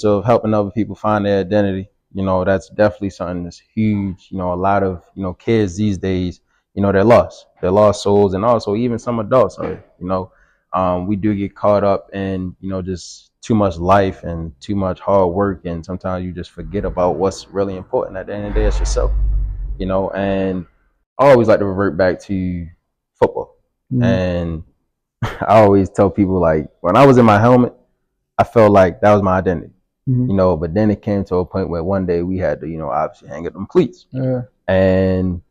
of helping other people find their identity, that's definitely something that's huge. A lot of, kids these days, they're lost souls, and also even some adults are, we do get caught up in, just too much life and too much hard work. And sometimes you just forget about what's really important. At the end of the day, it's yourself, and I always like to revert back to football. And I always tell people, like, when I was in my helmet, I felt like that was my identity. But then it came to a point where one day we had to, obviously hang up them cleats. Yeah. And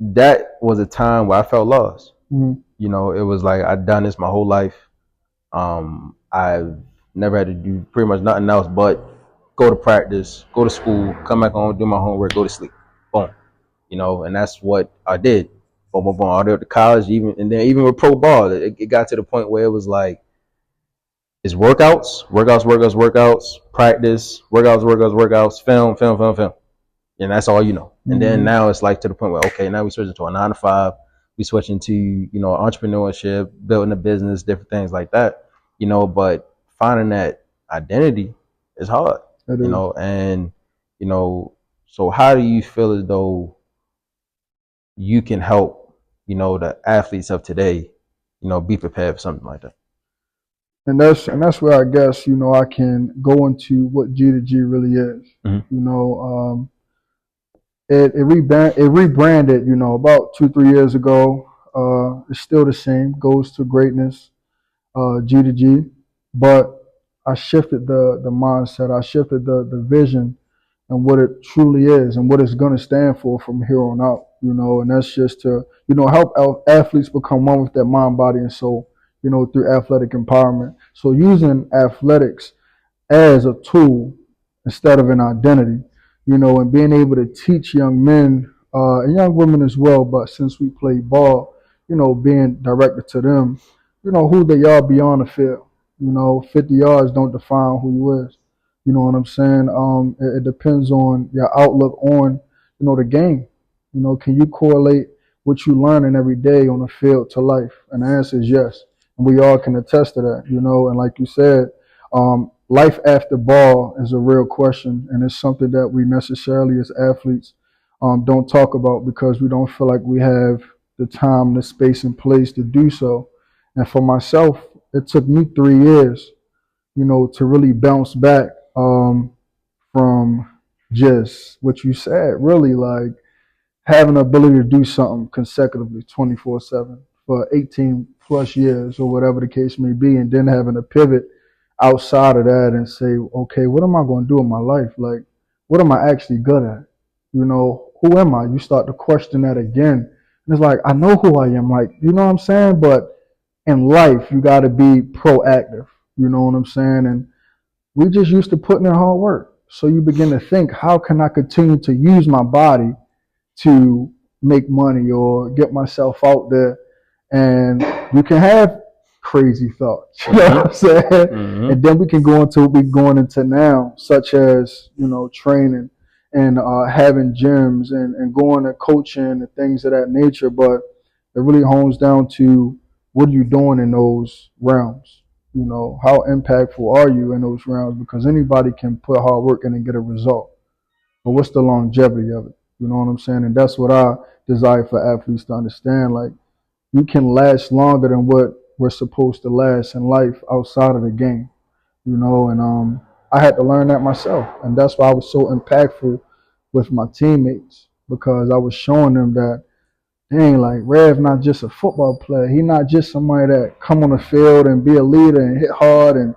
that was a time where I felt lost. It was like I'd done this my whole life. I've never had to do pretty much nothing else but go to practice, go to school, come back home, do my homework, go to sleep. Boom. And that's what I did. Boom, boom, boom. All the way up to college, even with pro ball, it got to the point where it was like, it's workouts, practice, workouts, film. And that's all you know. And then now it's like to the point where, okay, now we switching to a 9 to 5. We switching to, entrepreneurship, building a business, different things like that. But finding that identity is hard. And so how do you feel as though you can help, the athletes of today, be prepared for something like that? And that's where I guess, I can go into what G2G really is. It rebranded, about 2-3 years ago. It's still the same, goes to greatness, G2G. But I shifted the mindset, I shifted the vision and what it truly is and what it's going to stand for from here on out, and that's just to, help athletes become one with their mind, body, and soul, through athletic empowerment. So using athletics as a tool instead of an identity, and being able to teach young men and young women as well, but since we play ball, being directed to them, who they are beyond the field. 50 yards don't define who you is. You know what I'm saying? It depends on your outlook on, the game. Can you correlate what you learning every day on the field to life? And the answer is yes. And we all can attest to that, and like you said, life after ball is a real question, and it's something that we necessarily as athletes don't talk about because we don't feel like we have the time, the space, and place to do so. And for myself, it took me 3 years, to really bounce back from just what you said, really like having the ability to do something consecutively 24/7 for 18 plus years or whatever the case may be, and then having to pivot outside of that and say, okay, what am I going to do in my life? Like, what am I actually good at? Who am I? You start to question that again. And it's like, I know who I am. Like, you know what I'm saying? But in life, you got to be proactive. You know what I'm saying? And we just used to putting in hard work. So you begin to think, how can I continue to use my body to make money or get myself out there? And you can have crazy thoughts, you know what I'm saying? And then we can go into what we're going into now, such as, training and having gyms and going to coaching and things of that nature. But it really hones down to what are you doing in those realms? How impactful are you in those realms? Because anybody can put hard work in and get a result. But what's the longevity of it? You know what I'm saying? And that's what I desire for athletes to understand. Like, you can last longer than what we're supposed to last in life outside of the game, and I had to learn that myself. And that's why I was so impactful with my teammates, because I was showing them that, dang, like, Rev not just a football player. He not just somebody that come on the field and be a leader and hit hard and,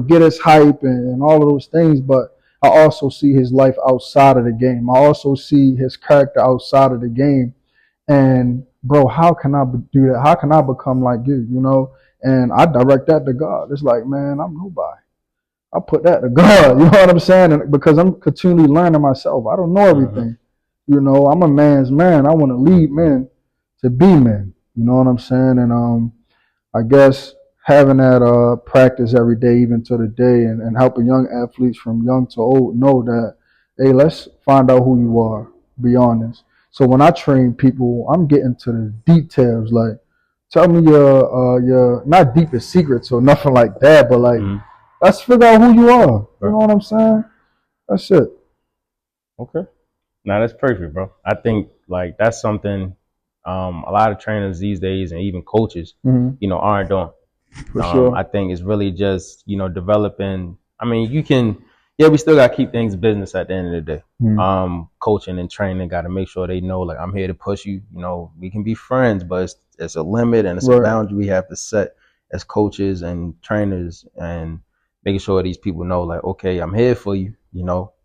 get his hype and all of those things. But I also see his life outside of the game. I also see his character outside of the game. And, bro, how can I do that? How can I become like you, And I direct that to God. It's like, man, I'm nobody. I put that to God, you know what I'm saying? And because I'm continually learning myself. I don't know everything. I'm a man's man. I want to lead men to be men. You know what I'm saying? And I guess having that practice every day, even to the day, and helping young athletes from young to old know that, hey, let's find out who you are beyond this. So when I train people, I'm getting to the details. Like, tell me your not deepest secrets or nothing like that, but like, let's figure out who you are. You Right. know what I'm saying? That's it. Okay. Now that's perfect, bro. I think like that's something a lot of trainers these days and even coaches, Hmm. aren't doing. For sure. I think it's really just, developing. I mean, you can, yeah, we still got to keep things business at the end of the day. Mhm. Coaching and training got to make sure they know, like, I'm here to push you. We can be friends, but it's a limit and it's a Right. boundary we have to set as coaches and trainers, and making sure these people know, like, okay, I'm here for you,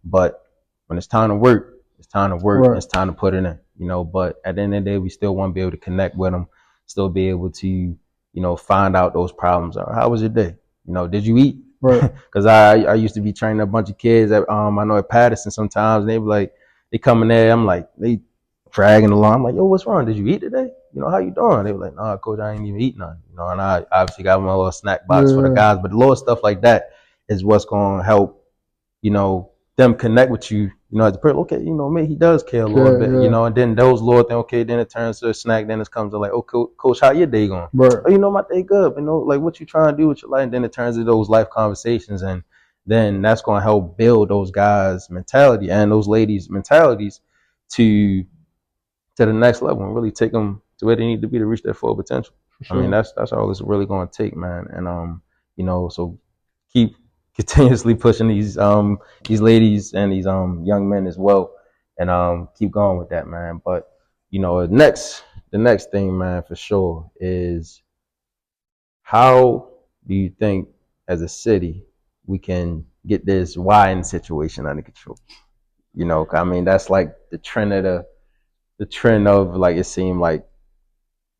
but when it's time to work, it's time to work and Right. it's time to put it in, but at the end of the day, we still want to be able to connect with them, still be able to find out those problems. How was your day? Did you eat? Right. Because I used to be training a bunch of kids at I know at Patterson sometimes, and they be like, they come in there, I'm like, they dragging along. I'm like, yo, what's wrong? Did you eat today? How you doing? They were like, nah, coach, I ain't even eat nothing. And I obviously got my little snack box for the Yeah. guys, but the little stuff like that is what's gonna help, them connect with you, as a person. Okay, me, he does care a little Okay. bit, Yeah. and then those little things, okay, then it turns to a snack, then it comes to like, oh, coach, how your day going? Right. Oh, my day good, like what you trying to do with your life, and then it turns to those life conversations, and then that's going to help build those guys' mentality and those ladies' mentalities to the next level and really take them to where they need to be to reach their full potential. For I mean, sure. that's all it's really going to take, man. And so keep continuously pushing these ladies and these young men as well, and keep going with that, man. But the next thing, man, for sure is, how do you think as a city we can get this wine situation under control? I mean, that's like the trend of, like, it seemed like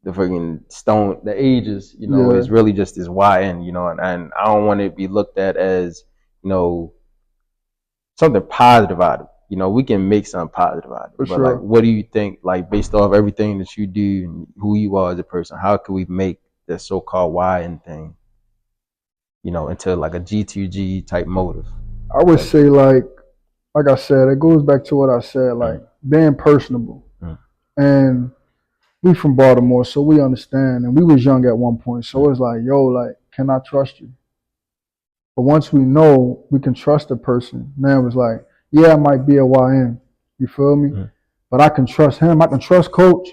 the freaking stone, the ages, Yeah. is really just this YN, and I don't want it to be looked at as, you know, something positive out of it. We can make something positive out of For it. But like, sure. what do you think, like, based off everything that you do and who you are as a person, how can we make the so-called YN thing, into like a G2G type motive? I would Like, say like I said, it goes back to what I said, like mm, being personable. mm, And we from Baltimore, so we understand. And we was young at one point, so mm, it's like, yo, like, can I trust you? But once we know we can trust a person, now it's like, yeah, I might be a YN. You feel me? mm, But I can trust him. I can trust coach.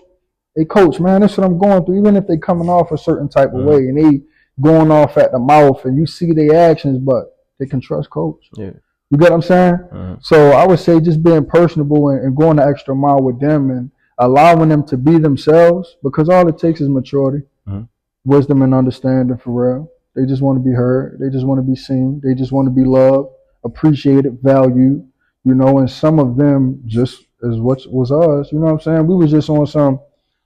Hey, coach, man, this is what I'm going through. Even if they coming off a certain type of way mm, and they going off at the mouth and you see their actions, but they can trust coach. yeah, You get what I'm saying? mm, So I would say just being personable and going the extra mile with them and allowing them to be themselves, because all it takes is maturity, mm, wisdom, and understanding for real. They just want to be heard. They just want to be seen. They just want to be loved, appreciated, valued, and some of them just is what was us. You know what I'm saying? We was just on some,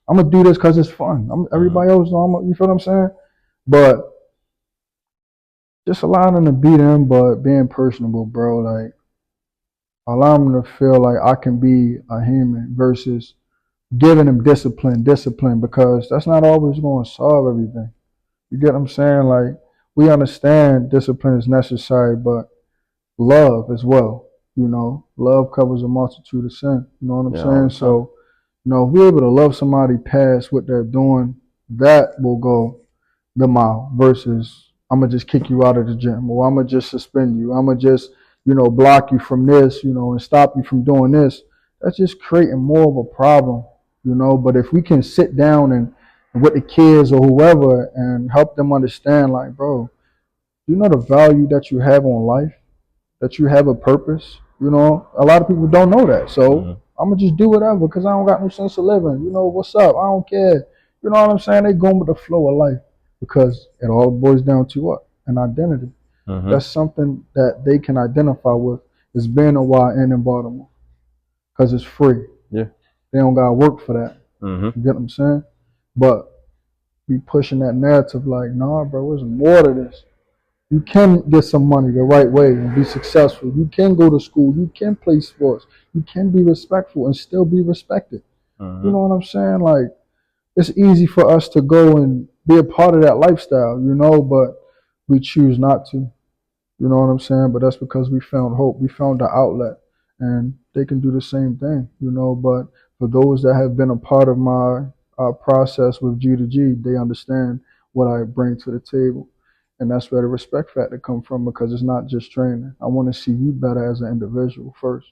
I'm going to do this because it's fun. mm, Everybody else, you feel what I'm saying? But just allowing them to be them, but being personable, bro. Like, allow them to feel like I can be a human versus giving them discipline, because that's not always going to solve everything. You get what I'm saying? Like, we understand discipline is necessary, but love as well. Love covers a multitude of sin. You know what I'm yeah, all saying? the time. So, if we're able to love somebody past what they're doing, that will go the mile versus I'm gonna just kick you out of the gym, or I'm gonna just suspend you. I'm gonna just, block you from this, and stop you from doing this. That's just creating more of a problem. But if we can sit down and with the kids or whoever and help them understand, like, bro, you know the value that you have on life, that you have a purpose. A lot of people don't know that. So Mm, I'm gonna just do whatever because I don't got no sense of living. What's up? I don't care. You know what I'm saying? They going with the flow of life because it all boils down to what? An identity. mm, That's something that they can identify with, is being a YN in Baltimore because it's free. yeah, They don't gotta work for that. mm, You get what I'm saying? But we pushing that narrative like, nah, bro, there's more to this. You can get some money the right way and be successful. You can go to school. You can play sports. You can be respectful and still be respected. You mm, know what I'm saying? Like, it's easy for us to go and be a part of that lifestyle, but we choose not to. You know what I'm saying? But that's because we found hope. We found the outlet. And they can do the same thing. But for those that have been a part of my process with G2G, they understand what I bring to the table. And that's where the respect factor come from, because it's not just training. I want to see you better as an individual first.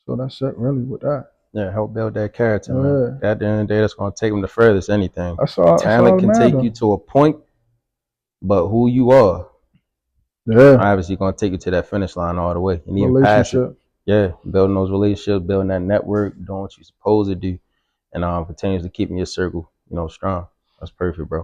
So that's it really with that. Yeah, help build that character, man. Yeah. At the end of the day, that's going to take them the furthest. Anything. That's all Talent that can take matter. you to a point, but who you are, Yeah. obviously, going to take you to that finish line all the way, and even past it. Relationship. Yeah, building those relationships, building that network, doing what you're supposed to do, and continues to keeping your circle, strong. That's perfect, bro.